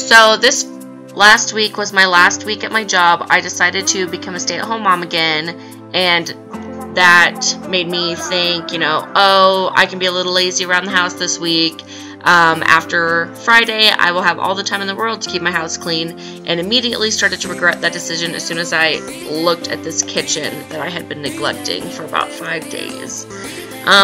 So this last week was my last week at my job. I decided to become a stay-at-home mom again, and that made me think, you know, oh, I can be a little lazy around the house this week. After Friday, I will have all the time in the world to keep my house clean, and immediately started to regret that decision as soon as I looked at this kitchen that I had been neglecting for about 5 days.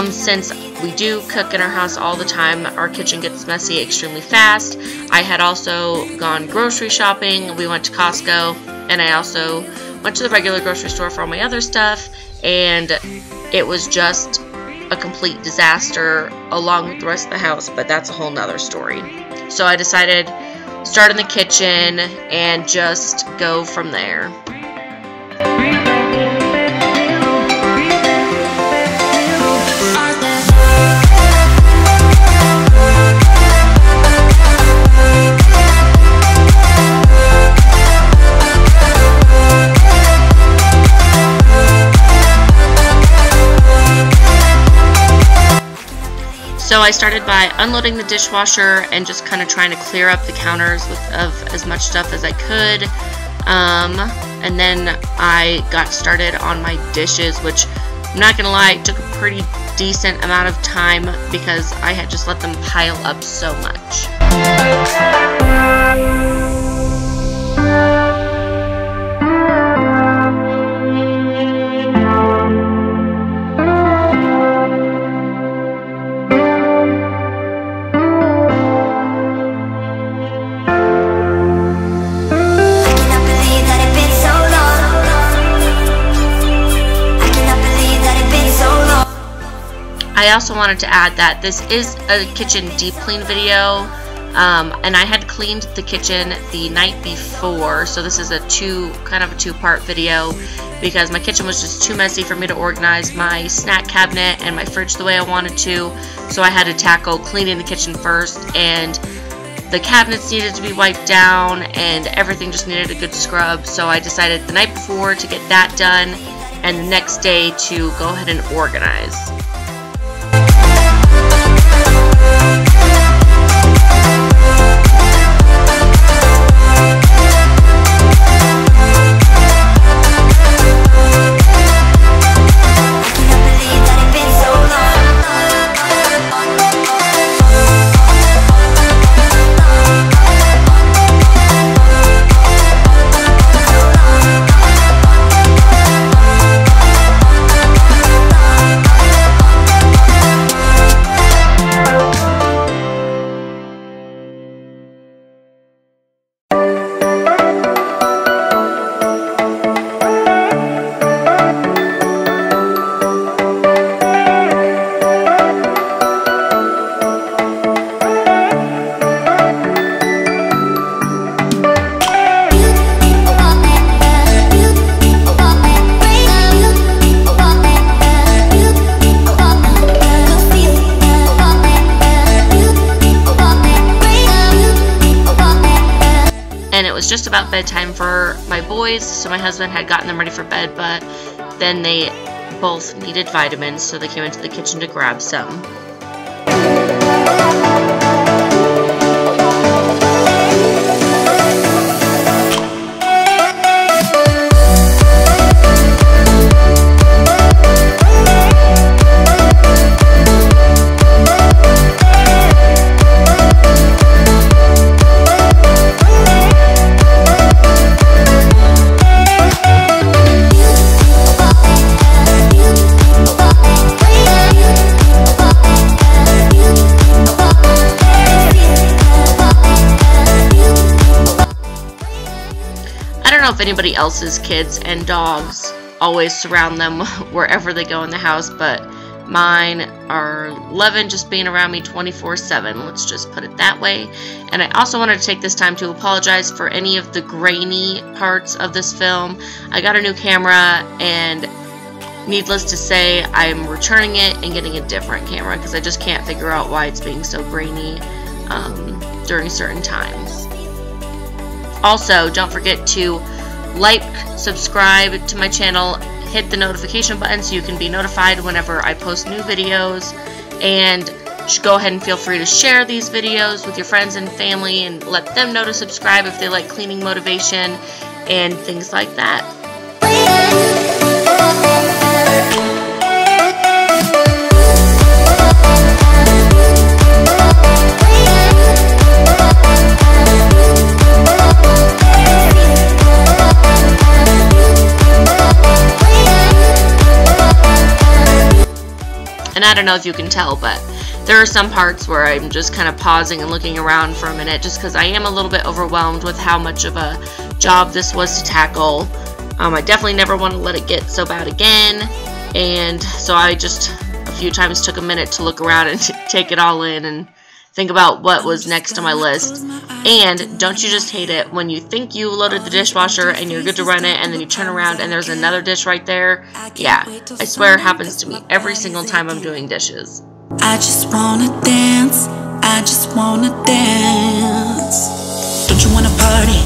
Since we do cook in our house all the time, our kitchen gets messy extremely fast. I had also gone grocery shopping. We went to Costco, and I also went to the regular grocery store for all my other stuff, and it was just a complete disaster along with the rest of the house, but that's a whole nother story. So I decided start in the kitchen and just go from there. So I started by unloading the dishwasher and just kind of trying to clear up the counters of as much stuff as I could. And then I got started on my dishes, which I'm not gonna lie, took a pretty decent amount of time because I had just let them pile up so much. I also wanted to add that this is a kitchen deep clean video, and I had cleaned the kitchen the night before, so this is kind of a two-part video because my kitchen was just too messy for me to organize my snack cabinet and my fridge the way I wanted to, so I had to tackle cleaning the kitchen first, and the cabinets needed to be wiped down and everything just needed a good scrub, so I decided the night before to get that done and the next day to go ahead and organize. And it was just about bedtime for my boys, so my husband had gotten them ready for bed, but then they both needed vitamins, so they came into the kitchen to grab some. I don't know if anybody else's kids and dogs always surround them wherever they go in the house, but mine are loving just being around me 24/7, let's just put it that way. And I also wanted to take this time to apologize for any of the grainy parts of this film. I got a new camera, and needless to say, I'm returning it and getting a different camera because I just can't figure out why it's being so grainy during certain times. Also, don't forget to like, subscribe to my channel, hit the notification button so you can be notified whenever I post new videos, and go ahead and feel free to share these videos with your friends and family and let them know to subscribe if they like cleaning motivation and things like that. And I don't know if you can tell, but there are some parts where I'm just kind of pausing and looking around for a minute just because I am a little bit overwhelmed with how much of a job this was to tackle. I definitely never want to let it get so bad again, and so I just a few times took a minute to look around and take it all in and think about what was next on my list. And don't you just hate it when you think you loaded the dishwasher and you're good to run it and then you turn around and there's another dish right there? Yeah, I swear it happens to me every single time I'm doing dishes. I just wanna dance, I just wanna dance. Don't you wanna party?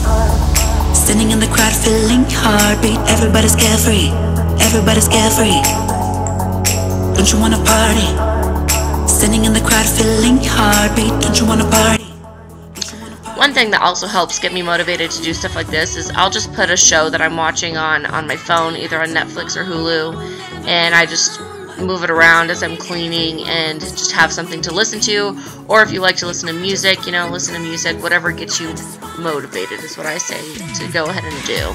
Standing in the crowd feeling heartbeat. Everybody's carefree, everybody's carefree. Don't you wanna party? Standing in the crowd feeling heartbeat. Don't you wanna party? One thing that also helps get me motivated to do stuff like this is I'll just put a show that I'm watching on my phone, either on Netflix or Hulu, and I just move it around as I'm cleaning and just have something to listen to. Or if you like to listen to music, you know, listen to music, whatever gets you motivated is what I say to go ahead and do.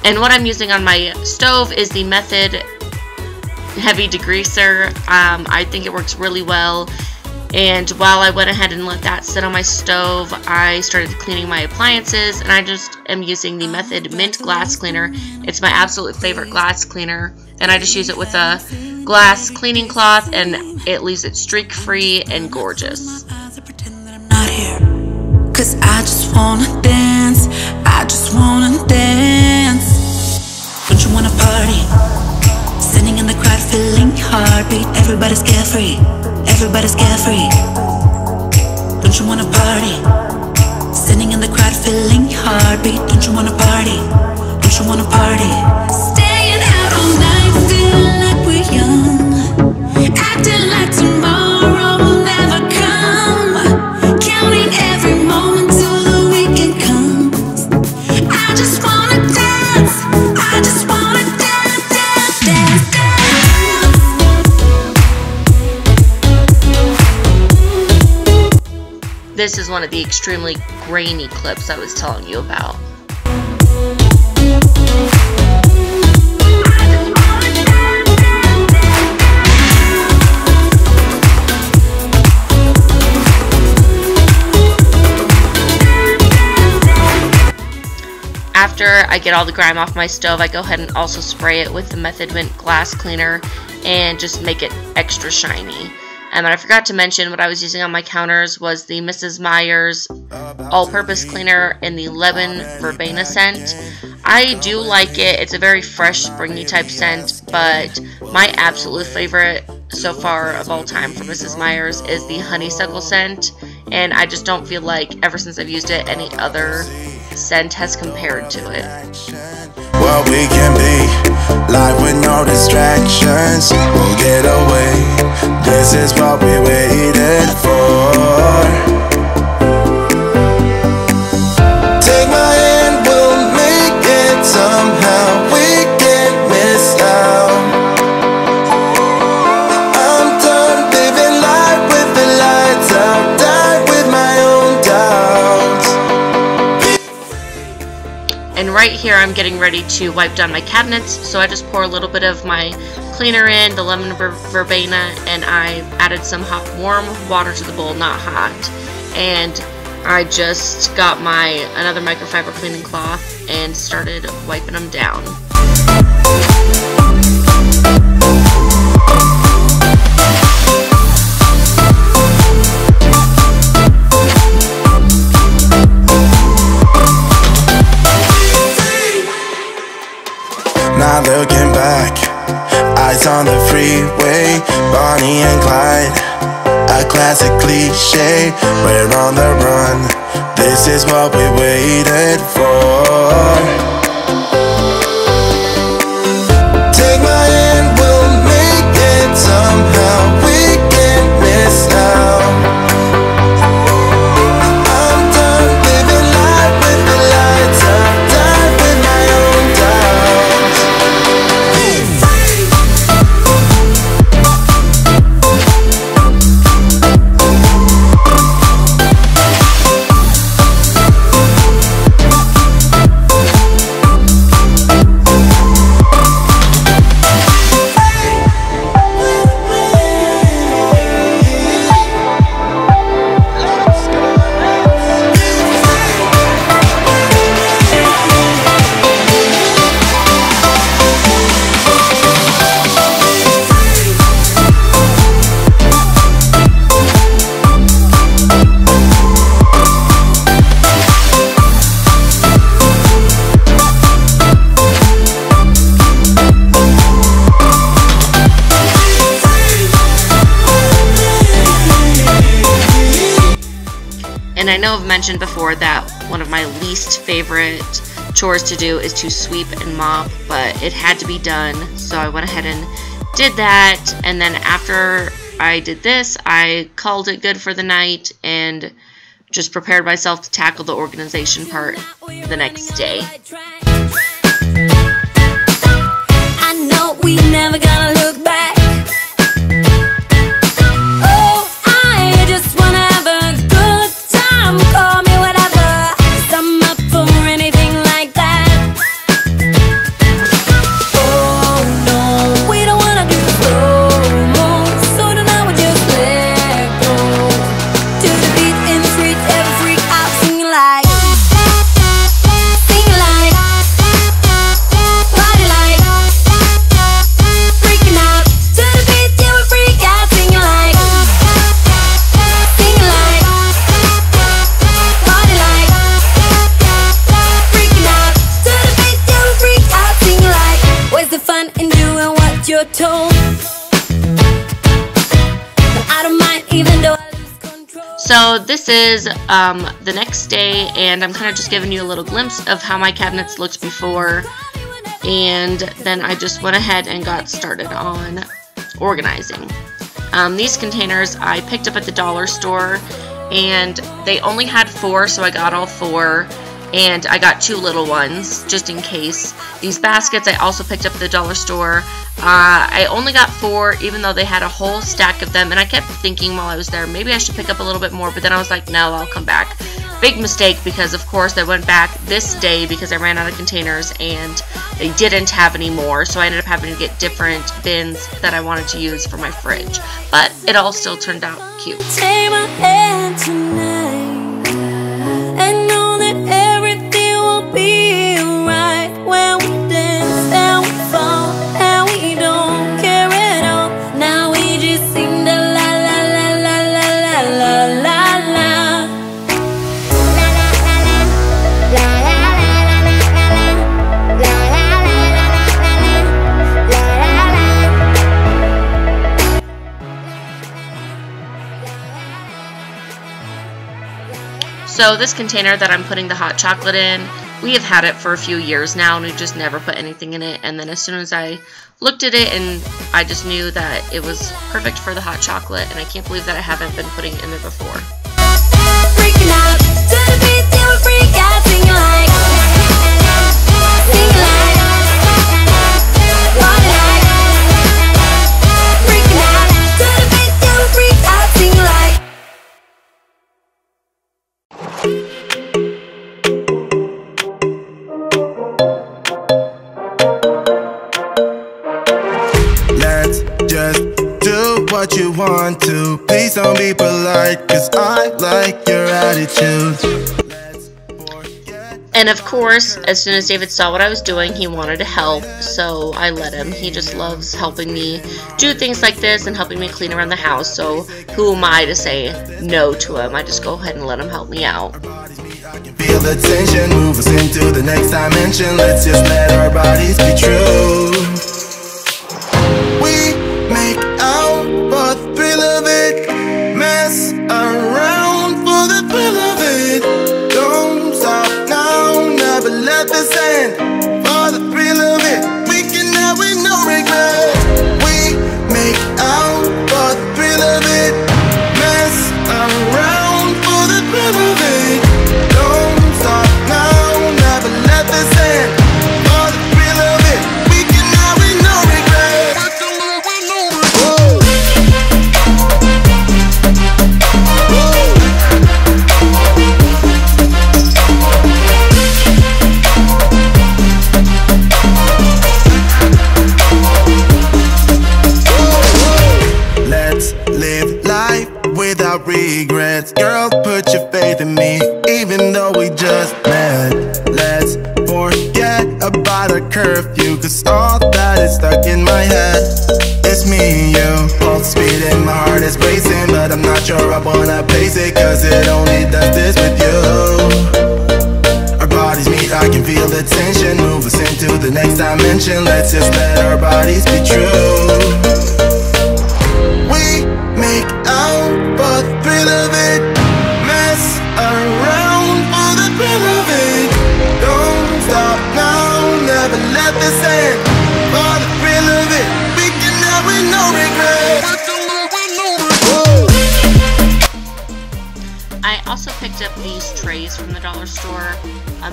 And what I'm using on my stove is the Method Heavy Degreaser. I think it works really well. And while I went ahead and let that sit on my stove, I started cleaning my appliances, and I just am using the Method Mint Glass Cleaner. It's my absolute favorite glass cleaner, and I just use it with a glass cleaning cloth, and it leaves it streak-free and gorgeous. Cause I just wanna dance, I just wanna dance. Don't you wanna party? Standing in the crowd feeling heartbeat. Everybody's carefree, everybody's carefree. Don't you wanna party? Standing in the crowd feeling heartbeat. Don't you wanna party? Don't you wanna party? Staying out all night, feeling like we're young, acting like tomorrow will never come, counting every moment till the weekend comes. I just wanna dance, I just wanna dance, dance, dance, dance. This is one of the extremely grainy clips I was telling you about. After I get all the grime off my stove, I go ahead and also spray it with the Method Mint Glass Cleaner and just make it extra shiny. And I forgot to mention what I was using on my counters was the Mrs. Meyer's all-purpose cleaner in the lemon verbena scent. I do like it. It's a very fresh, springy type scent, but my absolute favorite so far of all time for Mrs. Meyer's is the honeysuckle scent, and I just don't feel like ever since I've used it any other scent has compared to it. What we can be, life with no distractions, we'll get away, this is what we waited for. Take my hand, we'll make it somehow, we can't miss out. I'm done living life with the lights out, die with my own doubts. And right here I'm getting ready to wipe down my cabinets, so I just pour a little bit of my cleaner in, the lemon verbena, and I added some warm water to the bowl, not hot. And I just got another microfiber cleaning cloth and started wiping them down. Now looking back, I Lights on the freeway, Bonnie and Clyde, a classic cliche. We're on the run, this is what we waited for. Take my hand, we'll make it somehow. We can't miss now. I'm done living life with the lights up, done with my own doubts. Be free. And I know I've mentioned before that one of my least favorite chores to do is to sweep and mop, but it had to be done, so I went ahead and did that. And then after I did this, I called it good for the night and just prepared myself to tackle the organization part the next day. I know we never gonna look back. Call me whatever, 'cause I'm up for anything like that. Oh no, we don't wanna do slow-mo, so tonight we just let go. To the beat in the street, every freak out singing like, party like, freaking out. To the beat, yeah, we freak out singing like, fun in doing what you're told. I don't mind even though I lose control. So this is the next day, and I'm kind of just giving you a little glimpse of how my cabinets looked before, and then I just went ahead and got started on organizing. These containers I picked up at the dollar store, and they only had 4, so I got all 4. And I got 2 little ones just in case. These baskets I also picked up at the dollar store. I only got 4 even though they had a whole stack of them, and I kept thinking while I was there maybe I should pick up a little bit more, but then I was like, no, I'll come back. Big mistake, because of course I went back this day because I ran out of containers and they didn't have any more, so I ended up having to get different bins that I wanted to use for my fridge, but it all still turned out cute. Take my hand tonight and know that everything will be alright when we dance and we fall and we don't care at all. Now we just sing the la la la la la la la la la. So this container that I'm putting the hot chocolate in, we have had it for a few years now, and we've just never put anything in it. And then as soon as I looked at it, and I just knew that it was perfect for the hot chocolate, and I can't believe that I haven't been putting it in there before. Freaking out to the beat, they will freak out, singing like, singing like, party like, freaking out to the beat, they will freak out, singing like. Let's just do what you want to. Please don't be polite, 'cause I like your attitude. And of course, as soon as David saw what I was doing, he wanted to help, so I let him. He just loves helping me do things like this and helping me clean around the house, so who am I to say no to him? I just go ahead and let him help me out. I can feel the tension, move us into the next dimension. Let's just let our bodies be true. We forget about a curfew, cause all that is stuck in my head. It's me and you, both speed and my heart is racing, but I'm not sure I wanna pace it, cause it only does this with you. Our bodies meet, I can feel the tension, move us into the next dimension. Let's just let our bodies be true. We make out for the thrill of it, mess around for the thrill of it. Don't stop now, never let this end. For the thrill of it, we can have with no regret. I also picked up these trays from the dollar store,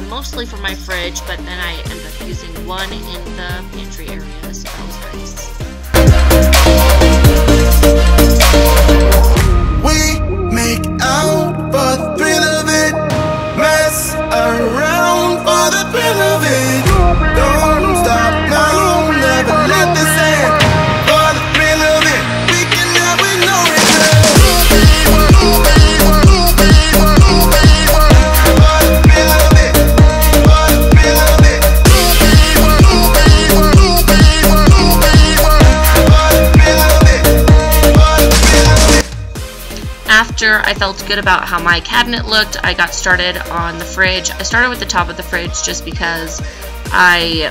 mostly for my fridge, but then I ended up using one in the pantry area, so that was nice. We make out for the thrill of it, mess around for the thrill of it. Don't stop now, never let this end. For the thrill of it, we can have with no regret. After I felt good about how my cabinet looked, I got started on the fridge. I started with the top of the fridge just because I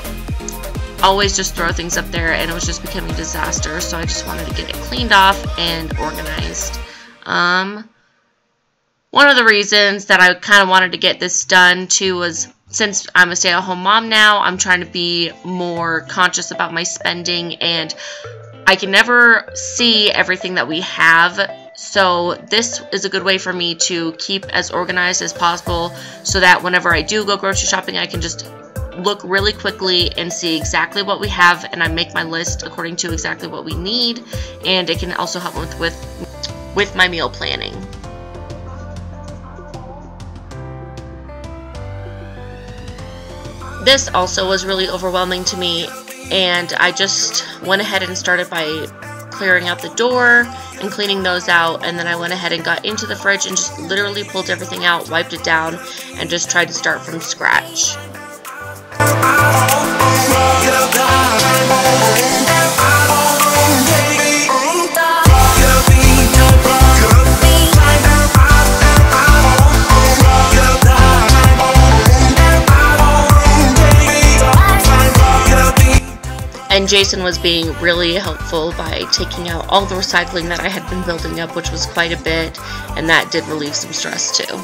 always just throw things up there and it was just becoming a disaster, so I just wanted to get it cleaned off and organized. One of the reasons that I kind of wanted to get this done too was since I'm a stay-at-home mom now, I'm trying to be more conscious about my spending, and I can never see everything that we have. So this is a good way for me to keep as organized as possible so that whenever I do go grocery shopping, I can just look really quickly and see exactly what we have, and I make my list according to exactly what we need, and it can also help with my meal planning. This also was really overwhelming to me, and I just went ahead and started by clearing out the door and cleaning those out, and then I went ahead and got into the fridge and just literally pulled everything out, wiped it down, and just tried to start from scratch. And Jason was being really helpful by taking out all the recycling that I had been building up, which was quite a bit, and that did relieve some stress too.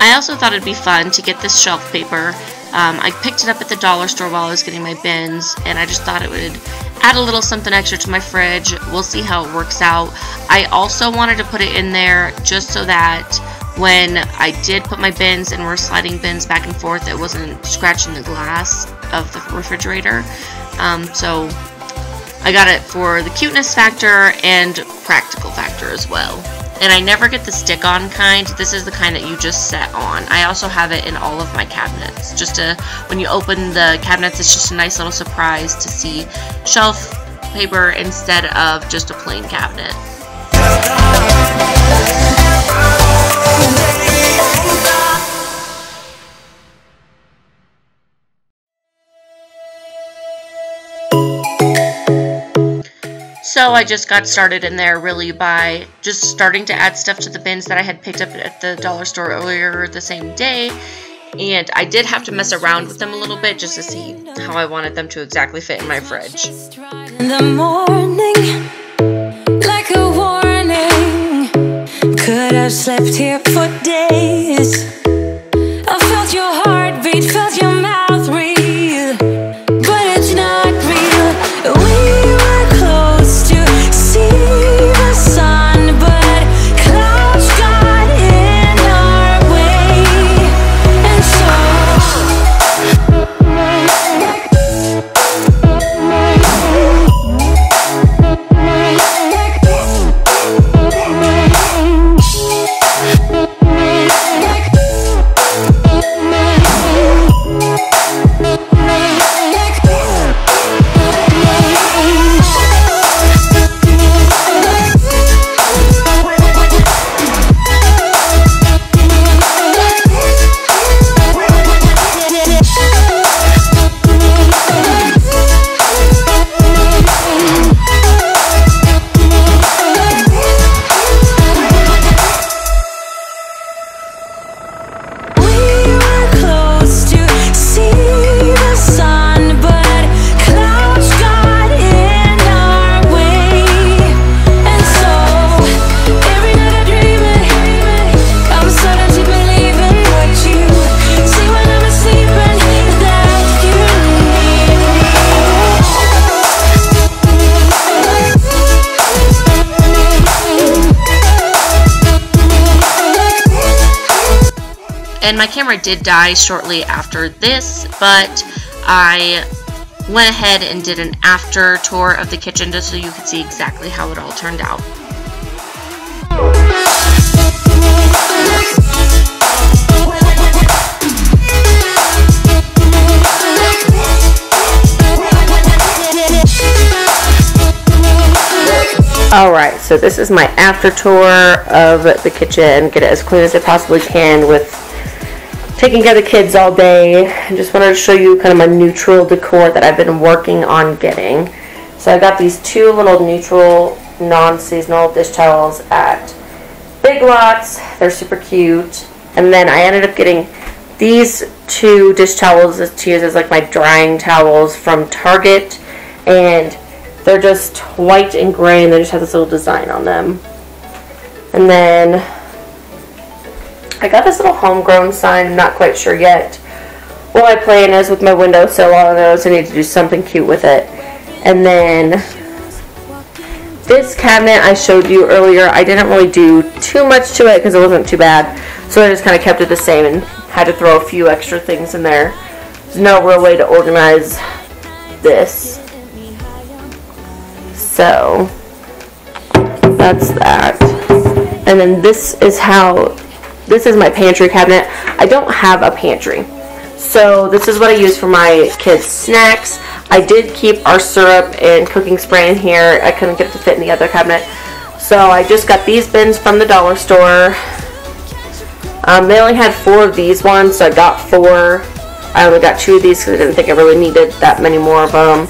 I also thought it'd be fun to get this shelf paper. I picked it up at the dollar store while I was getting my bins, and I just thought it would add a little something extra to my fridge. We'll see how it works out. I also wanted to put it in there just so that when I did put my bins and we're sliding bins back and forth, it wasn't scratching the glass of the refrigerator. So I got it for the cuteness factor and practical factor as well. And I never get the stick-on kind. This is the kind that you just set on. I also have it in all of my cabinets. When you open the cabinets, it's just a nice little surprise to see shelf paper instead of just a plain cabinet. So I just got started in there really by just starting to add stuff to the bins that I had picked up at the dollar store earlier the same day. And I did have to mess around with them a little bit just to see how I wanted them to exactly fit in my fridge. In the morning, like a warning, could I've slept here for days. I felt your heartbeat, felt your mouth breathe, but it's not real. We were close to see the sun, but clouds got in our way, and And my camera did die shortly after this, but I went ahead and did an after tour of the kitchen just so you could see exactly how it all turned out. Alright, so this is my after tour of the kitchen. Get it as clean as I possibly can with taking care of the kids all day. I just wanted to show you kind of my neutral decor that I've been working on getting. So I got these two little neutral non-seasonal dish towels at Big Lots. They're super cute. And then I ended up getting these two dish towels to use as like my drying towels from Target. And they're just white and gray, and they just have this little design on them. And then I got this little homegrown sign. I'm not quite sure yet what my plan is with my windowsill. All I know is I need to do something cute with it. And then this cabinet I showed you earlier, I didn't really do too much to it because it wasn't too bad. So I just kind of kept it the same and had to throw a few extra things in there. There's no real way to organize this. So that's that. And then this is my pantry cabinet. I don't have a pantry, so this is what I use for my kids' snacks. I did keep our syrup and cooking spray in here. I couldn't get it to fit in the other cabinet, so I just got these bins from the dollar store. They only had 4 of these ones, so I got 4. I only got 2 of these because I didn't think I really needed that many more of them.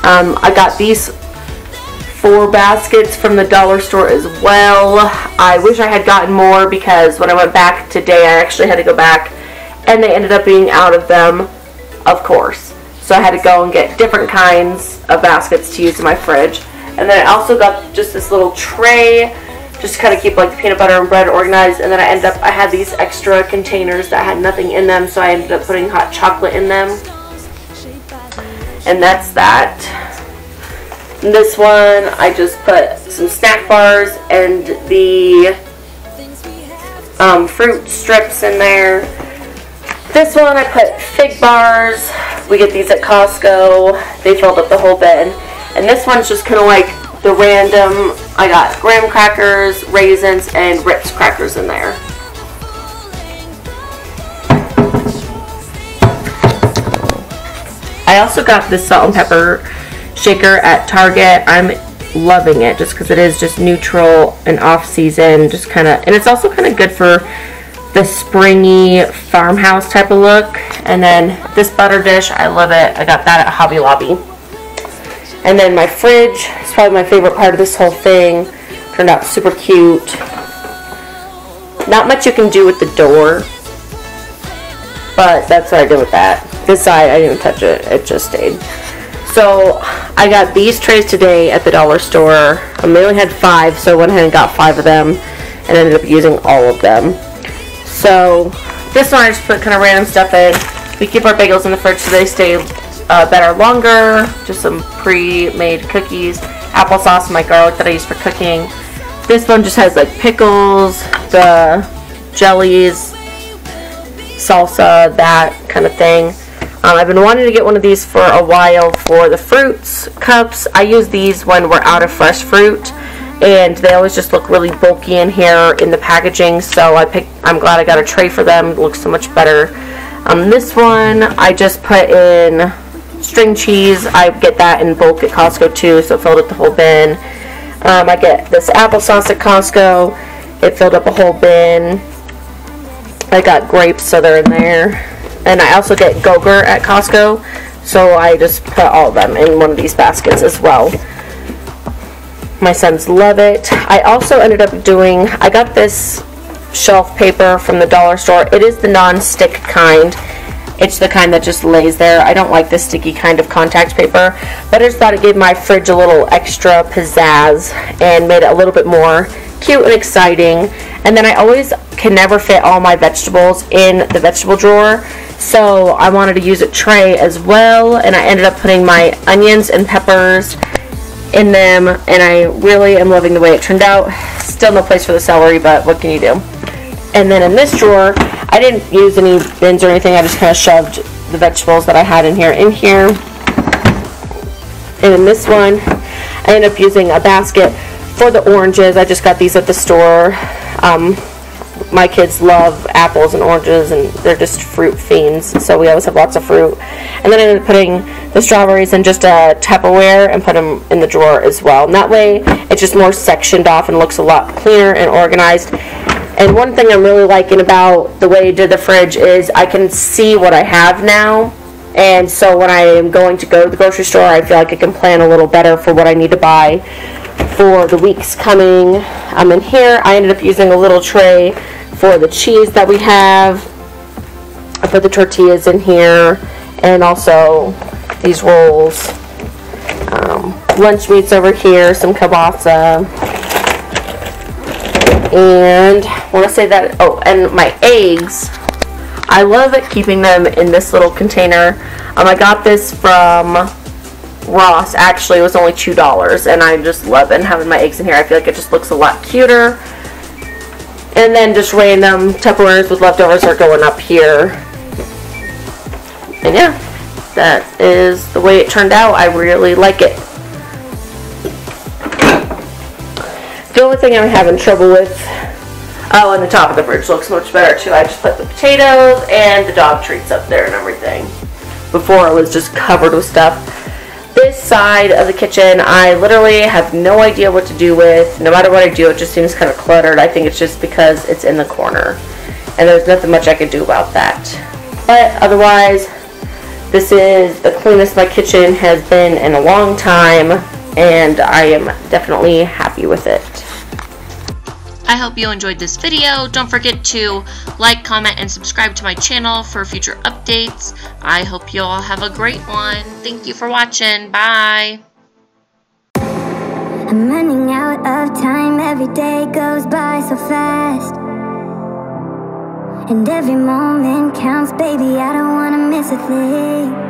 I got these 4 baskets from the dollar store as well. I wish I had gotten more because when I went back today, I actually had to go back and they ended up being out of them, of course. So I had to go and get different kinds of baskets to use in my fridge. And then I also got just this little tray just to kind of keep like the peanut butter and bread organized. And then I had these extra containers that had nothing in them, so I ended up putting hot chocolate in them. And that's that. This one, I just put some snack bars and the fruit strips in there. This one, I put fig bars. We get these at Costco. They filled up the whole bin. And this one's just kind of like the random. I got graham crackers, raisins, and Ritz crackers in there. I also got this salt and pepper shaker at Target. I'm loving it just because it is just neutral and off season, just kind of, and it's also kind of good for the springy farmhouse type of look. And then this butter dish, I love it. I got that at Hobby Lobby. And then my fridge is probably my favorite part of this whole thing. Turned out super cute. Not much you can do with the door, but that's what I did with that. This side, I didn't touch it. It just stayed. So I got these trays today at the dollar store. They only had 5, so I went ahead and got 5 of them. and ended up using all of them. So this one I just put kind of random stuff in. We keep our bagels in the fridge so they stay better longer. Just some pre-made cookies, applesauce, my garlic that I use for cooking. This one just has like pickles, the jellies, salsa, that kind of thing. I've been wanting to get one of these for a while for the fruits cups. I use these when we're out of fresh fruit, and they always just look really bulky in here in the packaging, so I'm glad I got a tray for them. It looks so much better. This one I just put in string cheese. I get that in bulk at Costco too, so it filled up the whole bin. I get this applesauce at Costco. It filled up a whole bin. I got grapes, so they're in there. And I also get Go-Gurt at Costco, so I just put all of them in one of these baskets as well. My sons love it. I also ended up doing, I got this shelf paper from the dollar store. It is the non-stick kind. It's the kind that just lays there. I don't like the sticky kind of contact paper, but I just thought it gave my fridge a little extra pizzazz and made it a little bit more cute and exciting. And then I always can never fit all my vegetables in the vegetable drawer, so I wanted to use a tray as well, and I ended up putting my onions and peppers in them, and I really am loving the way it turned out. Still no place for the celery, but what can you do? And then in this drawer, I didn't use any bins or anything. I just kind of shoved the vegetables that I had in here. And in this one, I ended up using a basket for the oranges. I just got these at the store. My kids love apples and oranges, and they're just fruit fiends, so we always have lots of fruit. And then I ended up putting the strawberries in just a Tupperware and put them in the drawer as well. And that way, it's just more sectioned off and looks a lot cleaner and organized. And one thing I'm really liking about the way I did the fridge is I can see what I have now. And so when I am going to go to the grocery store, I feel like I can plan a little better for what I need to buy for the weeks coming. In here, I ended up using a little tray for the cheese that we have. I put the tortillas in here, and also these rolls. Lunch meats over here, some kielbasa. And I want to say that, oh, and my eggs, I love keeping them in this little container. I got this from Ross. Actually, it was only $2, and I just love having my eggs in here. I feel like it just looks a lot cuter. And then just random Tupperwares with leftovers are going up here. And yeah, that is the way it turned out. I really like it. The only thing I'm having trouble with, oh, and the top of the fridge looks much better too. I just put the potatoes and the dog treats up there and everything. Before it was just covered with stuff. This side of the kitchen, I literally have no idea what to do with. No matter what I do, it just seems kind of cluttered. I think it's just because it's in the corner, and there's nothing much I can do about that. But otherwise, this is the cleanest my kitchen has been in a long time, and I am definitely happy with it. I hope you enjoyed this video. Don't forget to like, comment, and subscribe to my channel for future updates. I hope you all have a great one. Thank you for watching. Bye. I'm running out of time. Every day goes by so fast, and every moment counts, baby. I don't wanna miss a thing.